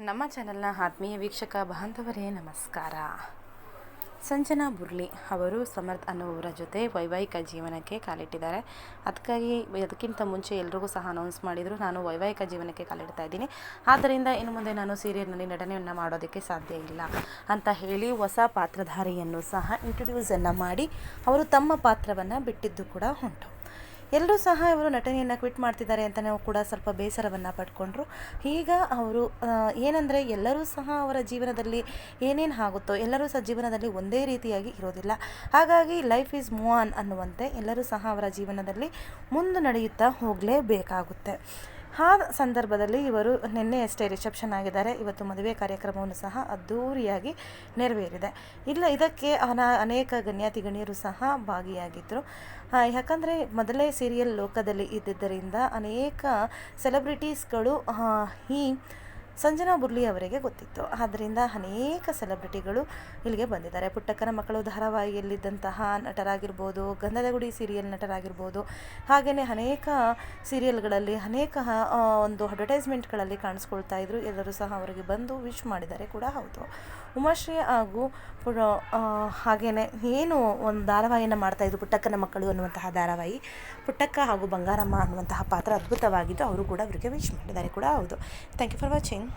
ನಮ್ಮ ಚಾನೆಲ್ನ ಆತ್ಮೀಯ ವೀಕ್ಷಕ ಬಾಂಧವರೇ ನಮಸ್ಕಾರ. ಸಂಜನಾ ಬುರ್ಲಿ ಅವರು ಸಮರ್ಥ್ ಅನ್ನುವರ ಜೊತೆ ವೈವಾಹಿಕ ಜೀವನಕ್ಕೆ ಕಾಲಿಟ್ಟಿದ್ದಾರೆ. ಅದಕ್ಕಿಂತ ಮುಂಚೆ ಎಲ್ರಿಗೂ ಸಹ ಅನೌನ್ಸ್ ಮಾಡಿದರು, ನಾನು ವೈವಾಹಿಕ ಜೀವನಕ್ಕೆ ಕಾಲಿಡ್ತಾ ಇದ್ದೀನಿ, ಆದ್ದರಿಂದ ಇನ್ನು ಮುಂದೆ ನಾನು ಸೀರಿಯಲ್ನಲ್ಲಿ ನಟನೆಯನ್ನು ಮಾಡೋದಕ್ಕೆ ಸಾಧ್ಯ ಇಲ್ಲ ಅಂತ ಹೇಳಿ ಹೊಸ ಪಾತ್ರಧಾರಿಯನ್ನು ಸಹ ಇಂಟ್ರೊಡ್ಯೂಸನ್ನು ಮಾಡಿ ಅವರು ತಮ್ಮ ಪಾತ್ರವನ್ನು ಬಿಟ್ಟಿದ್ದು ಕೂಡ ಉಂಟು. ಎಲ್ಲರೂ ಸಹ ಇವರು ನಟನೆಯನ್ನು ಕ್ವಿಟ್ ಮಾಡ್ತಿದ್ದಾರೆ ಅಂತ ನಾವು ಕೂಡ ಸ್ವಲ್ಪ ಬೇಸರವನ್ನು ಪಡ್ಕೊಂಡ್ರು. ಈಗ ಅವರು ಏನಂದರೆ ಎಲ್ಲರೂ ಸಹ ಅವರ ಜೀವನದಲ್ಲಿ ಏನೇನು ಆಗುತ್ತೋ ಎಲ್ಲರೂ ಸಹ ಜೀವನದಲ್ಲಿ ಒಂದೇ ರೀತಿಯಾಗಿ ಇರೋದಿಲ್ಲ. ಹಾಗಾಗಿ ಲೈಫ್ ಈಸ್ ಮೂವ್ ಆನ್ ಅನ್ನುವಂತೆ ಎಲ್ಲರೂ ಸಹ ಅವರ ಜೀವನದಲ್ಲಿ ಮುಂದೆ ನಡೆಯುತ್ತಾ ಹೋಗಲೇಬೇಕಾಗುತ್ತೆ. ಆ ಸಂದರ್ಭದಲ್ಲಿ ಇವರು ನಿನ್ನೆಯಷ್ಟೇ ರಿಸೆಪ್ಷನ್ ಆಗಿದ್ದಾರೆ. ಇವತ್ತು ಮದುವೆ ಕಾರ್ಯಕ್ರಮವನ್ನು ಸಹ ಅದ್ಧೂರಿಯಾಗಿ ನೆರವೇರಿದೆ. ಇದಕ್ಕೆ ಅನೇಕ ಗಣ್ಯರು ಸಹ ಭಾಗಿಯಾಗಿದ್ದರು. ಯಾಕಂದರೆ ಮೊದಲೇ ಸೀರಿಯಲ್ ಲೋಕದಲ್ಲಿ ಇದ್ದಿದ್ದರಿಂದ ಅನೇಕ ಸೆಲೆಬ್ರಿಟೀಸ್ಗಳು ಈ ಸಂಜನಾ ಬುರ್ಲಿ ಅವರಿಗೆ ಗೊತ್ತಿತ್ತು. ಆದ್ದರಿಂದ ಅನೇಕ ಸೆಲೆಬ್ರಿಟಿಗಳು ಇಲ್ಲಿಗೆ ಬಂದಿದ್ದಾರೆ. ಪುಟ್ಟಕ್ಕನ ಮಕ್ಕಳು ಧಾರಾವಾಹಿಯಲ್ಲಿದ್ದಂತಹ ನಟರಾಗಿರ್ಬೋದು, ಗಂಧದ ಗುಡಿ ಸೀರಿಯಲ್ ನಟರಾಗಿರ್ಬೋದು, ಹಾಗೆಯೇ ಅನೇಕ ಸೀರಿಯಲ್ಗಳಲ್ಲಿ ಅನೇಕ ಒಂದು ಅಡ್ವರ್ಟೈಸ್ಮೆಂಟ್ಗಳಲ್ಲಿ ಕಾಣಿಸ್ಕೊಳ್ತಾ ಇದ್ರು. ಎಲ್ಲರೂ ಸಹ ಅವರಿಗೆ ಬಂದು ವಿಶ್ ಮಾಡಿದ್ದಾರೆ ಕೂಡ ಹೌದು. ಉಮಾಶ್ರೀ ಹಾಗೂ ಹಾಗೆಯೇ ಏನು ಒಂದು ಧಾರಾವಾಹಿಯನ್ನು ಮಾಡ್ತಾಯಿದ್ರು, ಪುಟ್ಟಕ್ಕನ ಮಕ್ಕಳು ಅನ್ನುವಂತಹ ಧಾರಾವಾಹಿ, ಪುಟ್ಟಕ್ಕ ಹಾಗೂ ಬಂಗಾರಮ್ಮ ಅನ್ನುವಂತಹ ಪಾತ್ರ ಅದ್ಭುತವಾಗಿದ್ದು ಅವರು ಕೂಡ ಅವರಿಗೆ ವಿಶ್ ಮಾಡಿದ್ದಾರೆ ಕೂಡ ಹೌದು. Thank you for watching.